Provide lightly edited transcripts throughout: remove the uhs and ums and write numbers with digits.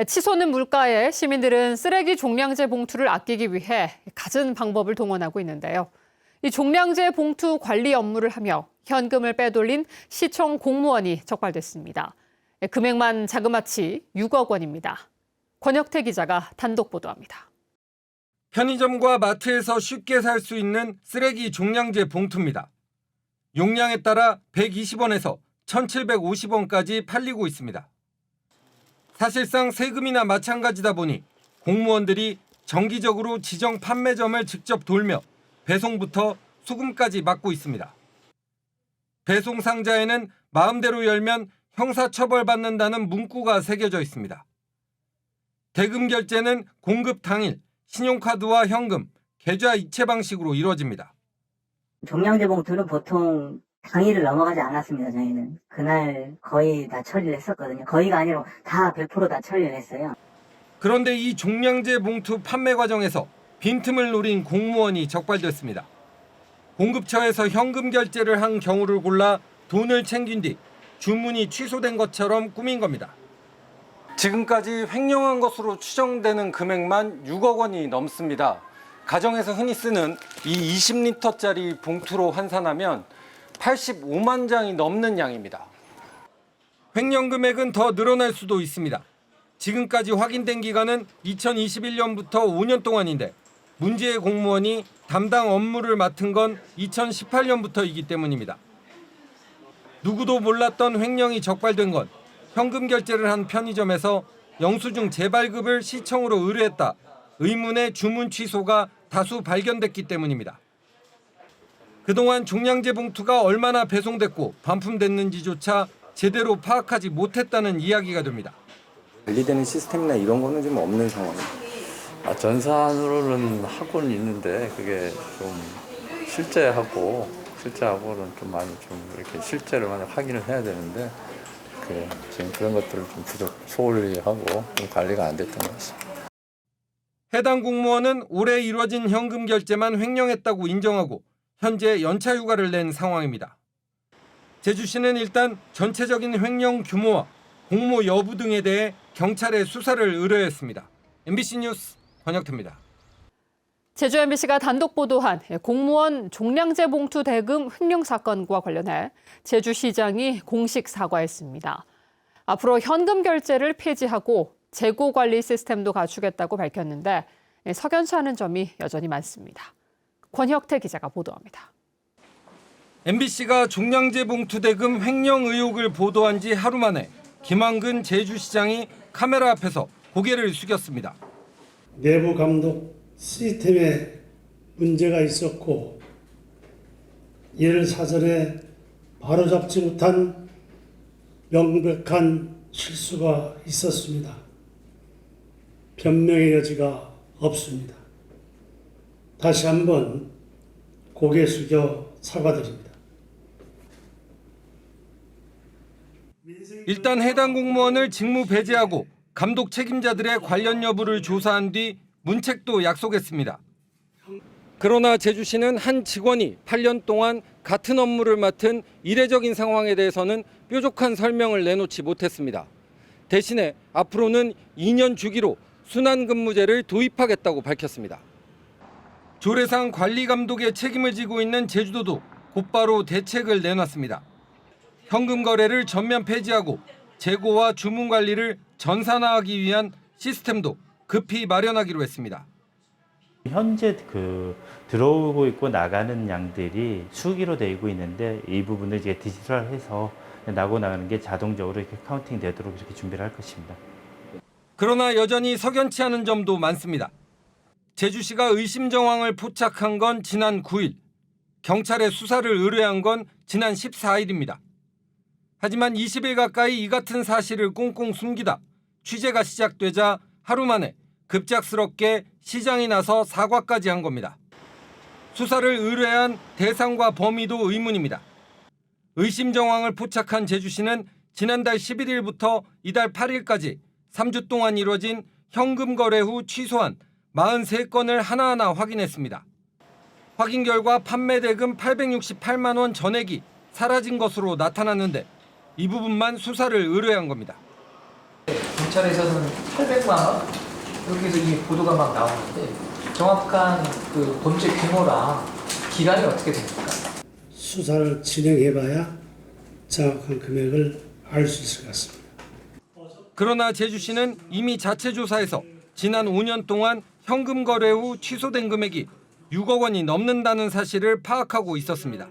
치솟는 물가에 시민들은 쓰레기 종량제 봉투를 아끼기 위해 갖은 방법을 동원하고 있는데요. 이 종량제 봉투 관리 업무를 하며 현금을 빼돌린 시청 공무원이 적발됐습니다. 금액만 자그마치 6억 원입니다. 권혁태 기자가 단독 보도합니다. 편의점과 마트에서 쉽게 살 수 있는 쓰레기 종량제 봉투입니다. 용량에 따라 120원에서 1,750원까지 팔리고 있습니다. 사실상 세금이나 마찬가지다 보니 공무원들이 정기적으로 지정 판매점을 직접 돌며 배송부터 수금까지 맡고 있습니다. 배송 상자에는 마음대로 열면 형사처벌받는다는 문구가 새겨져 있습니다. 대금 결제는 공급 당일 신용카드와 현금, 계좌 이체 방식으로 이루어집니다. 종량제 봉투는 보통 당일을 넘어가지 않았습니다. 저희는 그날 거의 다 처리를 했었거든요. 거의가 아니라 다 100% 다 처리를 했어요. 그런데 이 종량제 봉투 판매 과정에서 빈틈을 노린 공무원이 적발됐습니다. 공급처에서 현금 결제를 한 경우를 골라 돈을 챙긴 뒤 주문이 취소된 것처럼 꾸민 겁니다. 지금까지 횡령한 것으로 추정되는 금액만 6억 원이 넘습니다. 가정에서 흔히 쓰는 이 20리터짜리 봉투로 환산하면 85만 장이 넘는 양입니다. 횡령 금액은 더 늘어날 수도 있습니다. 지금까지 확인된 기간은 2021년부터 5년 동안인데 문제의 공무원이 담당 업무를 맡은 건 2018년부터이기 때문입니다. 누구도 몰랐던 횡령이 적발된 건 현금 결제를 한 편의점에서 영수증 재발급을 시청으로 의뢰했다. 의문의 주문 취소가 다수 발견됐기 때문입니다. 그동안 종량제 봉투가 얼마나 배송됐고 반품됐는지조차 제대로 파악하지 못했다는 이야기가 됩니다. 관리되는 시스템이나 이런 거는 좀 없는 상황입니다. 전산으로는 하고는 있는데 그게 좀 실제하고는 좀 많이 좀 이렇게 실제를 많이 확인을 해야 되는데 지금 그런 것들을 좀 소홀히 하고 좀 관리가 안 됐던 것 같습니다. 해당 공무원은 올해 이뤄진 현금 결제만 횡령했다고 인정하고 현재 연차 휴가를 낸 상황입니다. 제주시는 일단 전체적인 횡령 규모와 공모 여부 등에 대해 경찰에 수사를 의뢰했습니다. MBC 뉴스 권혁태입니다. 제주 MBC가 단독 보도한 공무원 종량제 봉투 대금 횡령 사건과 관련해 제주시장이 공식 사과했습니다. 앞으로 현금 결제를 폐지하고 재고 관리 시스템도 갖추겠다고 밝혔는데 석연찮은 점이 여전히 많습니다. 권혁태 기자가 보도합니다. MBC가 종량제 봉투 대금 횡령 의혹을 보도한 지 하루 만에 김한근 제주시장이 카메라 앞에서 고개를 숙였습니다. 내부 감독 시스템에 문제가 있었고 이를 사전에 바로잡지 못한 명백한 실수가 있었습니다. 변명의 여지가 없습니다. 다시 한번 고개 숙여 사과드립니다. 일단 해당 공무원을 직무 배제하고 감독 책임자들의 관련 여부를 조사한 뒤 문책도 약속했습니다. 그러나 제주시는 한 직원이 8년 동안 같은 업무를 맡은 이례적인 상황에 대해서는 뾰족한 설명을 내놓지 못했습니다. 대신에 앞으로는 2년 주기로 순환근무제를 도입하겠다고 밝혔습니다. 조례상 관리감독의 책임을 지고 있는 제주도도 곧바로 대책을 내놨습니다. 현금 거래를 전면 폐지하고 재고와 주문 관리를 전산화하기 위한 시스템도 급히 마련하기로 했습니다. 현재 들어오고 있고 나가는 양들이 수기로 되고 있는데 이 부분을 이제 디지털화해서 나가는 게 자동적으로 이렇게 카운팅 되도록 이렇게 준비를 할 것입니다. 그러나 여전히 석연치 않은 점도 많습니다. 제주시가 의심 정황을 포착한 건 지난 9일, 경찰에 수사를 의뢰한 건 지난 14일입니다. 하지만 20일 가까이 이 같은 사실을 꽁꽁 숨기다 취재가 시작되자 하루 만에 급작스럽게 시장이 나서 사과까지 한 겁니다. 수사를 의뢰한 대상과 범위도 의문입니다. 의심 정황을 포착한 제주시는 지난달 11일부터 이달 8일까지 3주 동안 이뤄진 현금 거래 후 취소한 43건을 하나하나 확인했습니다. 확인 결과 판매 대금 868만 원 전액이 사라진 것으로 나타났는데 이 부분만 수사를 의뢰한 겁니다. 경찰에서는 800만 원 이렇게 해서 이 보도가 막 나오는데 정확한 그 범죄 규모랑 기간이 어떻게 됩니까? 수사를 진행해봐야 정확한 금액을 알 수 있을 것 같습니다. 그러나 제주시는 이미 자체 조사에서 지난 5년 동안 현금 거래 후 취소된 금액이 6억 원이 넘는다는 사실을 파악하고 있었습니다.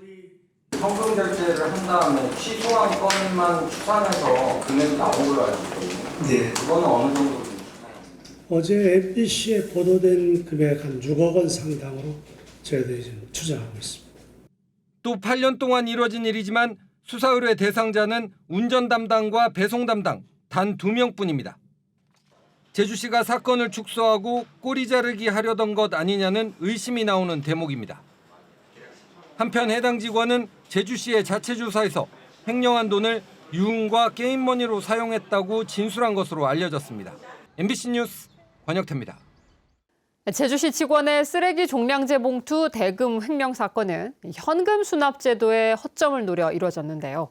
현금 결제를 한 다음에 취소한 건만 추산해서 금액이 나온 걸로 알고 있거든요. 네. 그거는 어느 정도? 어제 MBC에 보도된 금액 한 6억 원 상당으로 저희들이 지금 추정하고 있습니다. 또 8년 동안 이뤄진 일이지만 수사 의뢰 대상자는 운전 담당과 배송 담당 단 2명뿐입니다. 제주시가 사건을 축소하고 꼬리 자르기 하려던 것 아니냐는 의심이 나오는 대목입니다. 한편 해당 직원은 제주시의 자체 조사에서 횡령한 돈을 유흥과 게임머니로 사용했다고 진술한 것으로 알려졌습니다. MBC 뉴스 권혁태입니다. 제주시 직원의 쓰레기 종량제 봉투 대금 횡령 사건은 현금 수납 제도의 허점을 노려 이뤄졌는데요.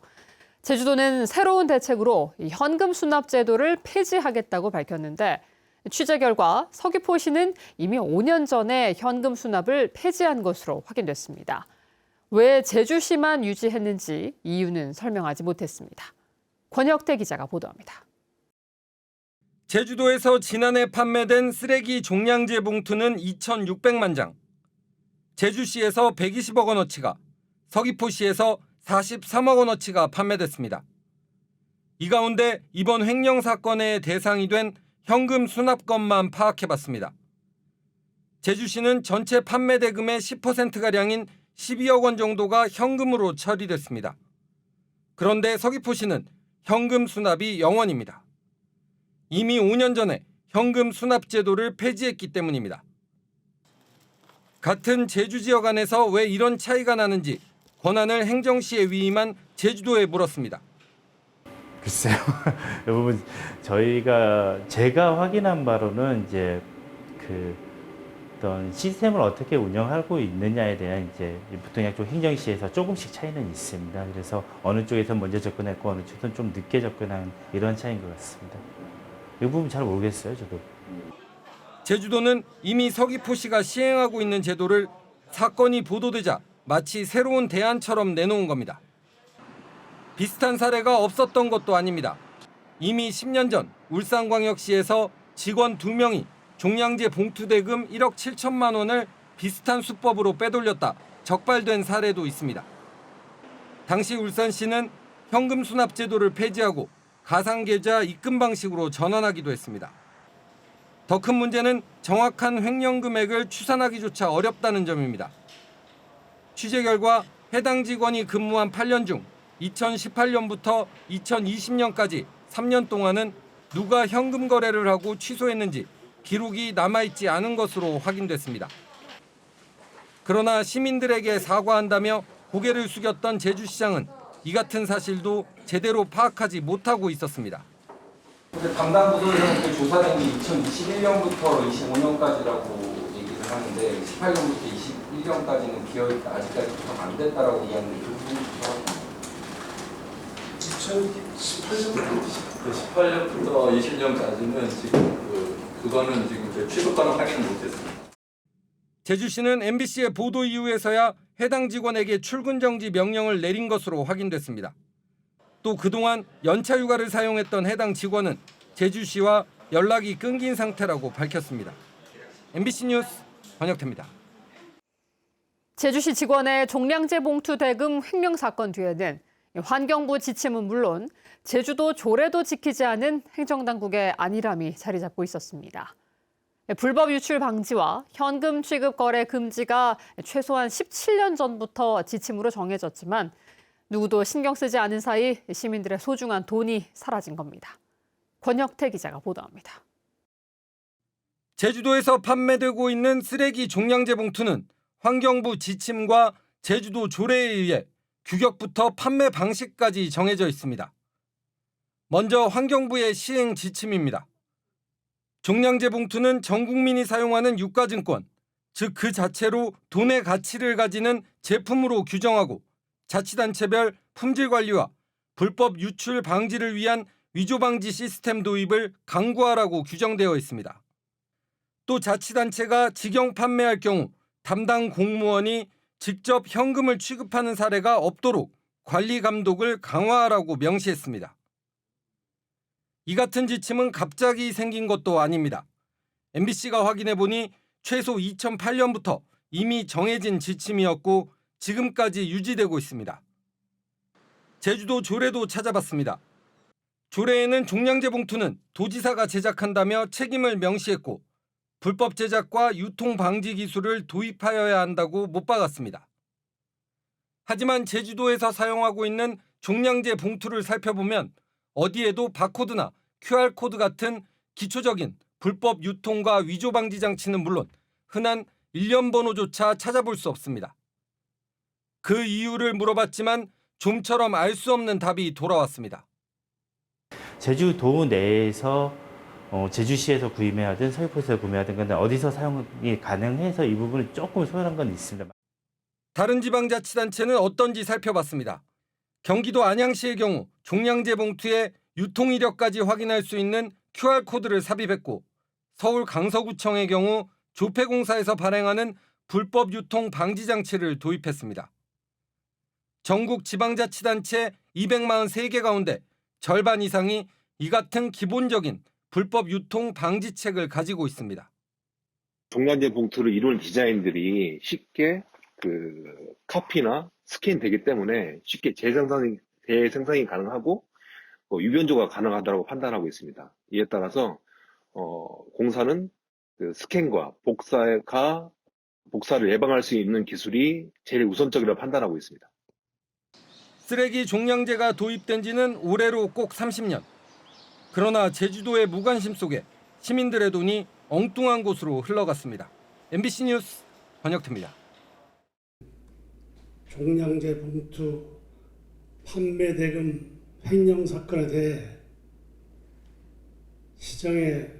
제주도는 새로운 대책으로 현금 수납 제도를 폐지하겠다고 밝혔는데 취재 결과 서귀포시는 이미 5년 전에 현금 수납을 폐지한 것으로 확인됐습니다. 왜 제주시만 유지했는지 이유는 설명하지 못했습니다. 권혁태 기자가 보도합니다. 제주도에서 지난해 판매된 쓰레기 종량제 봉투는 2,600만 장, 제주시에서 120억 원어치가, 서귀포시에서 43억 원어치가 판매됐습니다. 이 가운데 이번 횡령 사건의 대상이 된 현금 수납건만 파악해봤습니다. 제주시는 전체 판매 대금의 10%가량인 12억 원 정도가 현금으로 처리됐습니다. 그런데 서귀포시는 현금 수납이 0원입니다. 이미 5년 전에 현금 수납 제도를 폐지했기 때문입니다. 같은 제주 지역 안에서 왜 이런 차이가 나는지 권한을 행정시에 위임한 제주도에 물었습니다. 글쎄요. 이 부분 제가 확인한 바로는 이제 그 어떤 시스템을 어떻게 운영하고 있느냐에 대한 이제 보통 좀 행정시에서 조금씩 차이는 있습니다. 그래서 어느 쪽에서 먼저 접근했고 어느 쪽은 좀 늦게 접근한 이런 차이인 것 같습니다. 이 부분 잘 모르겠어요, 저도. 제주도는 이미 서귀포시가 시행하고 있는 제도를 사건이 보도되자 마치 새로운 대안처럼 내놓은 겁니다. 비슷한 사례가 없었던 것도 아닙니다. 이미 10년 전 울산광역시에서 직원 2명이 종량제 봉투 대금 1억 7천만 원을 비슷한 수법으로 빼돌렸다 적발된 사례도 있습니다. 당시 울산시는 현금 수납 제도를 폐지하고 가상계좌 입금 방식으로 전환하기도 했습니다. 더 큰 문제는 정확한 횡령 금액을 추산하기조차 어렵다는 점입니다. 취재 결과 해당 직원이 근무한 8년 중 2018년부터 2020년까지 3년 동안은 누가 현금 거래를 하고 취소했는지 기록이 남아있지 않은 것으로 확인됐습니다. 그러나 시민들에게 사과한다며 고개를 숙였던 제주시장은 이 같은 사실도 제대로 파악하지 못하고 있었습니다. 담당 부서에서는 그 조사된 게 2021년부터 25년까지라고 얘기를 하는데 18년부터 21년까지는 비어있다, 아직까지 조사가 안 됐다라고 이야기하는데 그 부분이 조사가 18년부터 20년까지는 지금 그거는 지금 취소권을 확인을 못했습니다. 제주시는 MBC의 보도 이후에서야 해당 직원에게 출근 정지 명령을 내린 것으로 확인됐습니다. 또 그동안 연차 휴가를 사용했던 해당 직원은 제주시와 연락이 끊긴 상태라고 밝혔습니다. MBC 뉴스 권혁태입니다. 제주시 직원의 종량제 봉투 대금 횡령 사건 뒤에는 환경부 지침은 물론 제주도 조례도 지키지 않은 행정당국의 안일함이 자리 잡고 있었습니다. 불법 유출 방지와 현금 취급 거래 금지가 최소한 17년 전부터 지침으로 정해졌지만 누구도 신경 쓰지 않은 사이 시민들의 소중한 돈이 사라진 겁니다. 권혁태 기자가 보도합니다. 제주도에서 판매되고 있는 쓰레기 종량제 봉투는 환경부 지침과 제주도 조례에 의해 규격부터 판매 방식까지 정해져 있습니다. 먼저 환경부의 시행 지침입니다. 종량제 봉투는 전 국민이 사용하는 유가증권, 즉 그 자체로 돈의 가치를 가지는 제품으로 규정하고 자치단체별 품질 관리와 불법 유출 방지를 위한 위조 방지 시스템 도입을 강구하라고 규정되어 있습니다. 또 자치단체가 직영 판매할 경우 담당 공무원이 직접 현금을 취급하는 사례가 없도록 관리 감독을 강화하라고 명시했습니다. 이 같은 지침은 갑자기 생긴 것도 아닙니다. MBC가 확인해 보니 최소 2008년부터 이미 정해진 지침이었고 지금까지 유지되고 있습니다. 제주도 조례도 찾아봤습니다. 조례에는 종량제 봉투는 도지사가 제작한다며 책임을 명시했고 불법 제작과 유통 방지 기술을 도입하여야 한다고 못 박았습니다. 하지만 제주도에서 사용하고 있는 종량제 봉투를 살펴보면 어디에도 바코드나 QR코드 같은 기초적인 불법 유통과 위조 방지 장치는 물론 흔한 일련 번호조차 찾아볼 수 없습니다. 그 이유를 물어봤지만 좀처럼 알 수 없는 답이 돌아왔습니다. 제주도 내에서 제주시에서 구매하든 서귀포에서 구매하든 간에 어디서 사용이 가능해서 이 부분은 조금 소홀한 건 있습니다. 다른 지방자치단체는 어떤지 살펴봤습니다. 경기도 안양시의 경우 종량제 봉투에 유통 이력까지 확인할 수 있는 QR코드를 삽입했고 서울 강서구청의 경우 조폐공사에서 발행하는 불법 유통 방지 장치를 도입했습니다. 전국 지방자치단체 243개 가운데 절반 이상이 이 같은 기본적인 불법 유통 방지책을 가지고 있습니다. 종량제 봉투를 이룬 디자인들이 쉽게 카피나 스캔 되기 때문에 쉽게 재생산이 가능하고 유변조가 가능하다고 판단하고 있습니다. 이에 따라서 공사는 스캔과 복사를 예방할 수 있는 기술이 제일 우선적이라고 판단하고 있습니다. 쓰레기 종량제가 도입된 지는 올해로 꼭 30년. 그러나 제주도의 무관심 속에 시민들의 돈이 엉뚱한 곳으로 흘러갔습니다. MBC 뉴스 권혁태입니다. 종량제 봉투 판매 대금 횡령 사건에 대해 시정의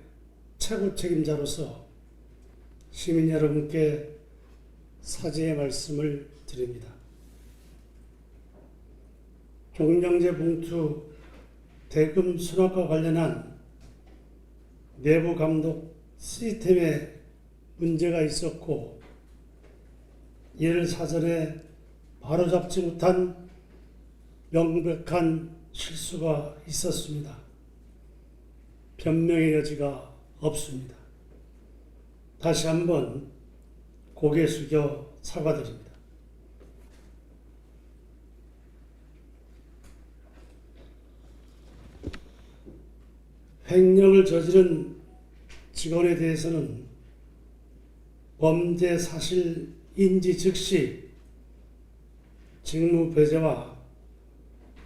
최고 책임자로서 시민 여러분께 사죄의 말씀을 드립니다. 종량제 봉투 대금 수납과 관련한 내부 감독 시스템에 문제가 있었고 이를 사전에 바로잡지 못한 명백한 실수가 있었습니다. 변명의 여지가 없습니다. 다시 한번 고개 숙여 사과드립니다. 횡령을 저지른 직원에 대해서는 범죄 사실 인지 즉시 직무 배제와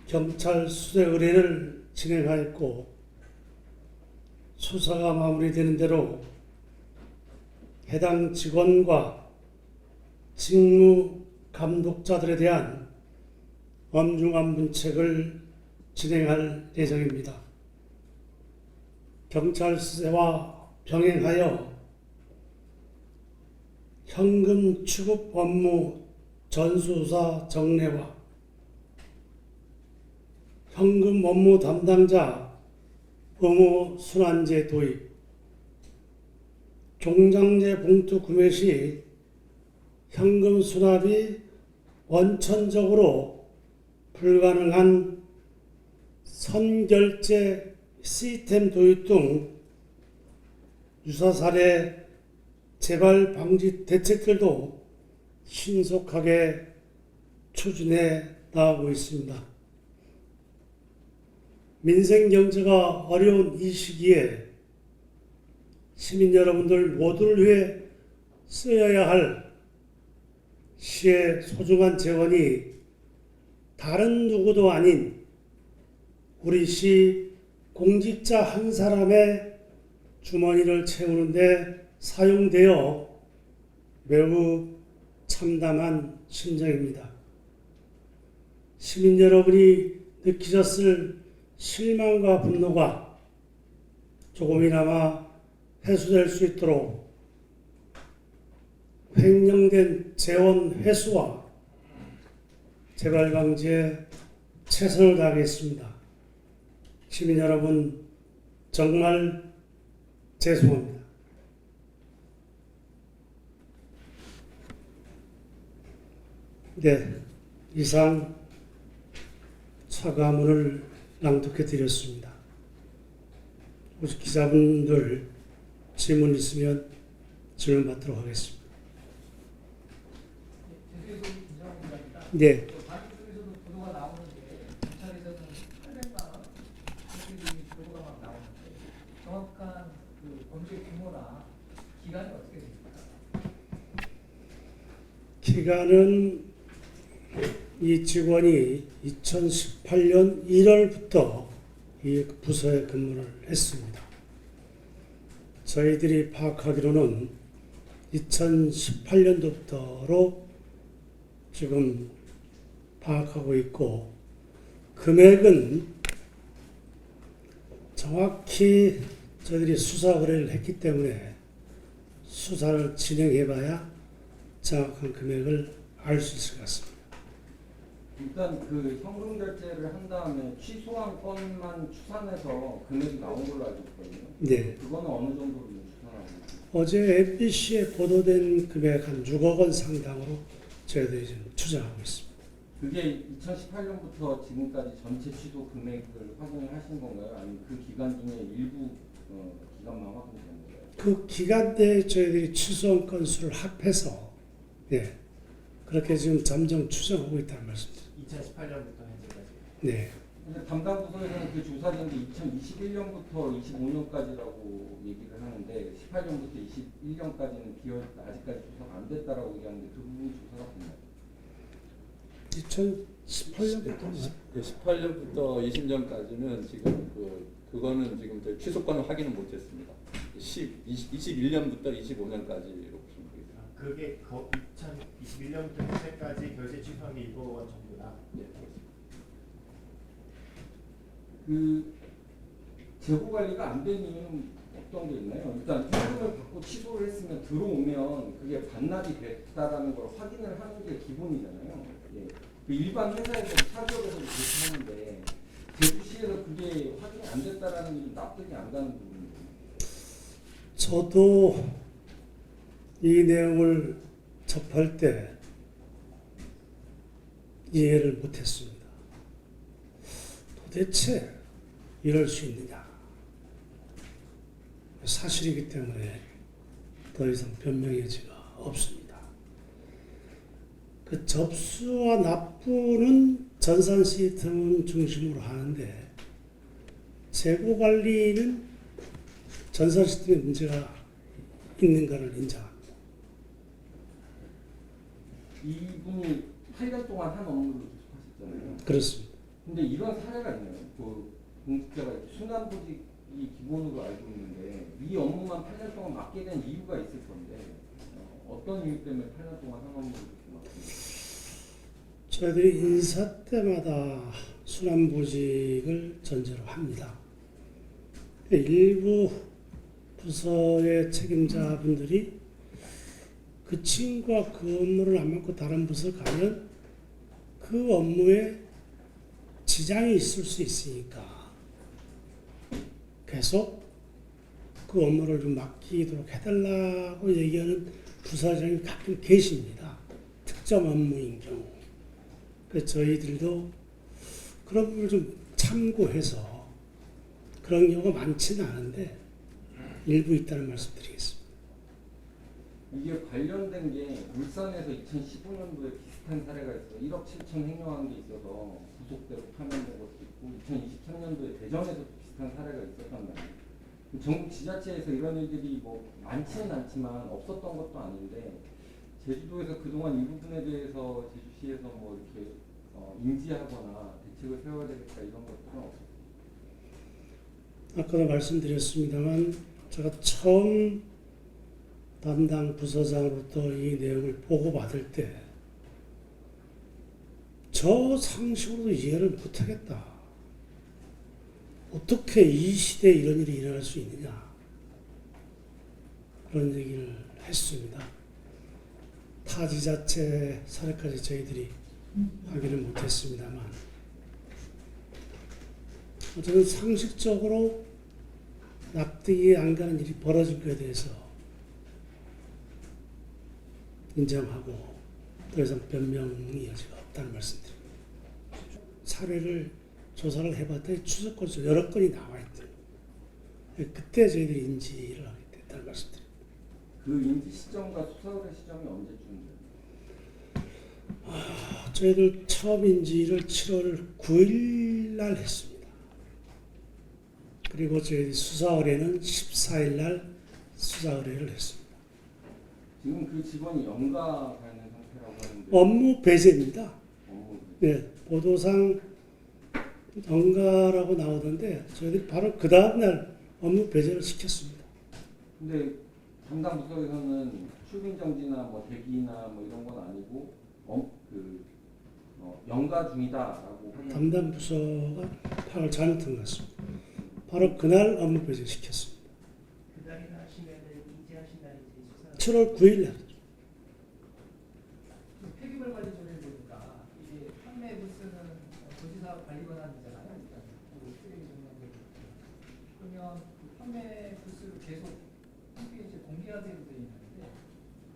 경찰 수색 의뢰를 진행하였고 수사가 마무리되는 대로 해당 직원과 직무 감독자들에 대한 엄중한 문책을 진행할 예정입니다. 경찰 수사와 병행하여 현금 취급 업무 전수조사 정례와 현금 업무 담당자 의무 순환제 도입, 종량제 봉투 구매 시 현금 수납이 원천적으로 불가능한 선결제 시스템 도입 등 유사 사례 재발 방지 대책들도 신속하게 추진해 나가고 있습니다. 민생 경제가 어려운 이 시기에 시민 여러분들 모두를 위해 쓰여야 할 시의 소중한 재원이 다른 누구도 아닌 우리 시 공직자 한 사람의 주머니를 채우는 데 사용되어 매우 참담한 심정입니다. 시민 여러분이 느끼셨을 실망과 분노가 조금이나마 해소될 수 있도록 횡령된 재원 회수와 재발 방지에 최선을 다하겠습니다. 시민 여러분, 정말 죄송합니다. 네, 이상 사과문을 낭독해 드렸습니다. 혹시 기자분들 질문 있으면 질문 받도록 하겠습니다. 네. 다른 쪽에서도 보도가 나오는데 경찰에서는 800만 원 이렇게 보도가 막 나오는데 정확한 그 범죄 규모나 기간이 어떻게 됩니까? 기간은 이 직원이 2018년 1월부터 이 부서에 근무를 했습니다. 저희들이 파악하기로는 2018년도부터로 지금 파악하고 있고, 금액은 정확히 저희들이 수사 의뢰를 했기 때문에 수사를 진행해봐야 정확한 금액을 알 수 있을 것 같습니다. 일단 그 현금 결제를 한 다음에 취소한 건만 추산해서 금액이 나온 걸로 알고 있거든요. 네. 그거는 어느 정도로 추산하고 있어요? 어제 MBC에 보도된 금액 한 6억 원 상당으로 저희들이 지금 추정하고 있습니다. 그게 2018년부터 지금까지 전체 취소 금액을 확인을 하신 건가요? 아니면 그 기간 중에 일부 기간만 확인된 건가요? 그 기간대에 저희들이 취소한 건수를 합해서 그렇게 지금 잠정 추정하고 있다는 말씀입니다. 2018년부터 현재까지. 네. 근데 담당 부서에서는 그 조사된 게 2021년부터 25년까지라고 얘기를 하는데 18년부터 21년까지는 비어있다, 아직까지 조사가 안 됐다라고 얘기하는데 그 부분이 조사가 됐나요? 2018년부터 18년부터 20년까지는 지금 그거는 지금 저희 취소권을 확인을 못했습니다. 21년부터 25년까지로 보시면 되겠습니다. 그게 2021년부터 현재까지 결제 취소한 게 2억 원 정도다. 네, 그렇습니다. 그 재고 관리가 안 된 이유는 어떤 게 있나요? 일단 현금을 받고 취소를 했으면 들어오면 그게 반납이 됐다라는 걸 확인을 하는 게 기본이잖아요. 예. 그 일반 회사에서 사기업에서도 그렇게 하는데 제주시에서 그게 확인이 안 됐다라는 게 좀 납득이 안 가는 부분이에요. 저도 이 내용을 접할 때 이해를 못했습니다. 도대체 이럴 수 있느냐. 사실이기 때문에 더 이상 변명의 여지가 없습니다. 그 접수와 납부는 전산 시스템 중심으로 하는데 재고 관리는 전산 시스템에 문제가 있는가를 인정합니다. 이분이 8년 동안 한 업무를 계속하셨잖아요. 그렇습니다. 근데 이런 사례가 있나요? 그 공직자가 순환보직이 기본으로 알고 있는데 이 업무만 8년 동안 맡게 된 이유가 있을 건데 어떤 이유 때문에 8년 동안 한 업무를 이렇게 맡습니까? 저희들이 인사 때마다 순환보직을 전제로 합니다. 일부 부서의 책임자분들이 그 친구가 그 업무를 안 맡고 다른 부서 가면 그 업무에 지장이 있을 수 있으니까 계속 그 업무를 좀 맡기도록 해달라고 얘기하는 부서장이 가끔 계십니다. 특정 업무인 경우. 그래서 저희들도 그런 부분을 좀 참고해서 그런 경우가 많지는 않은데 일부 있다는 말씀 드리겠습니다. 이게 관련된 게 울산에서 2015년도에 비슷한 사례가 있어요. 1억 7천 횡령한 게 있어서 구속되고 파면된 것도 있고 2023년도에 대전에서 비슷한 사례가 있었단 말이에요. 전국 지자체에서 이런 일들이 뭐 많지는 않지만 없었던 것도 아닌데 제주도에서 그동안 이 부분에 대해서 제주시에서 뭐 이렇게 인지하거나 대책을 세워야 되겠다 이런 것들은 없었어요. 아까도 말씀드렸습니다만 제가 처음 담당 부서장으로부터 이 내용을 보고받을 때 저 상식으로도 이해를 못하겠다. 어떻게 이 시대에 이런 일이 일어날 수 있느냐. 그런 얘기를 했습니다. 타 지자체 사례까지 저희들이 확인을 못했습니다만 저는 상식적으로 납득이 안 가는 일이 벌어진 것에 대해서 인정하고 더 이상 변명의 여지가 없다는 말씀드립니다. 사례를 조사를 해봤더니 추적권서 여러 건이 나와 있더라고요. 그때 저희들이 인지를 하게 됐다는 말씀드립니다. 그 인지 시점과 수사 의뢰 시점이 언제쯤 돼요? 저희들 처음 인지를 7월 9일 날 했습니다. 그리고 저희 수사 의뢰는 14일 날 수사 의뢰를 했습니다. 지금 그 직원이 연가가 있는 상태라고 하는데 업무 배제입니다. 업무 네, 보도상 연가라고 나오던데 저희들이 바로 그 다음 날 업무 배제를 시켰습니다. 근데 담당 부서에서는 출근 정지나 뭐 대기나 뭐 이런 건 아니고 연가 중이다라고 확인. 담당 부서가 파악을 잘못한 것 같습니다. 바로 그날 업무 배제 시켰습니다. 그날이나 하시면은 인지하신 날이 이제 수사. 7월 9일 날. 폐기물 관리 조례를 보니까 이게 판매 부스는 도지사 관리 권한이잖아요. 일단 그 쓰레기 종량제. 그러면 그 판매 부스를 계속 홈페이지에 공개하도록 되어 있는데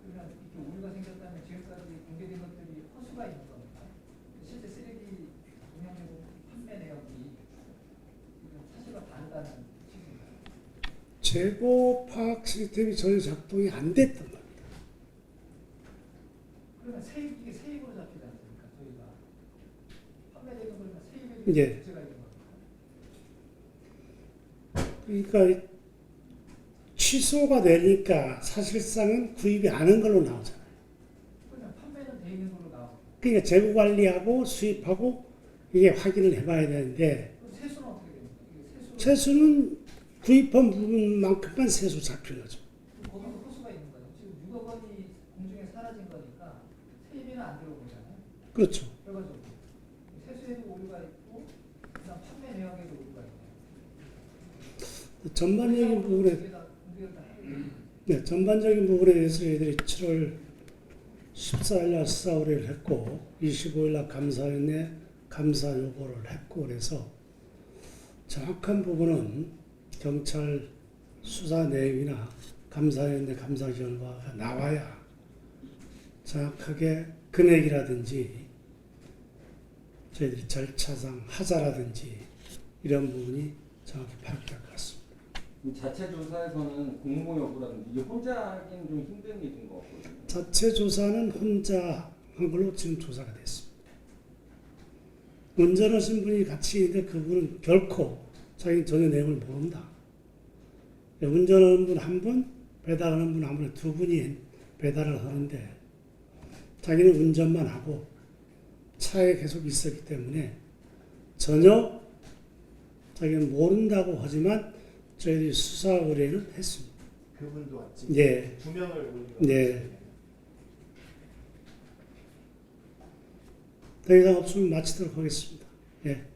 그러면 이렇게 오류가 생겼다면 지금까지 공개된 것들이 허수가 있는 겁니다. 실제 쓰레기 종량제 판매 내역이 사실과 다르다는 식입니다. 재고 파악 시스템이 전혀 작동이 안 됐던 겁니다. 그러면 이게 세입으로 잡히지 않습니까? 저희가 판매되는 거니까 세입에 예. 문제가 있는 겁니다. 그러니까 취소가 되니까 사실상은 구입이 안 한 걸로 나오잖아요. 그러면 판매는 돼 있는 걸로 나오고 그러니까 재고 관리하고 수입하고 이게 확인을 해봐야 되는데 그럼 세수는 어떻게 됩니까? 이게 세수는 구입한 부분만큼만 세수 잡힌 거죠. 거기도 호수가 있는 거예요. 지금 6억 원이 공중에 사라진 거니까 세입에는 안 들어오잖아요. 그렇죠. 그래가지고 세수에도 오류가 있고 그다음 판매 내역에도 오류가 있고 전반적인 부분에 공개를 다 해야 네, 전반적인 부분에 대해서 저희들이 7월 14일 날 수사 의뢰를 했고 25일 날 감사위원회 감사 요구를 했고 그래서 정확한 부분은 경찰 수사 내용이나 감사위원회 감사 결과가 나와야 정확하게 금액이라든지 저희들이 절차상 하자라든지 이런 부분이 정확히 파악될 것 같습니다. 자체 조사에서는 공모 여부라든지 이게 혼자 하기는 좀 힘든 일인 것 같거든요. 자체 조사는 혼자 한 걸로 지금 조사가 됐습니다. 운전하신 분이 같이 있는데 그분은 결코 자기는 전혀 내용을 모른다. 운전하는 분 한 분, 배달하는 분 한 분에 두 분이 배달을 하는데 자기는 운전만 하고 차에 계속 있었기 때문에 전혀 자기는 모른다고 하지만 저희들이 수사 의뢰는 했습니다. 그분도 왔지. 예. 2명을 네. 더 이상 없으면 마치도록 하겠습니다. 예.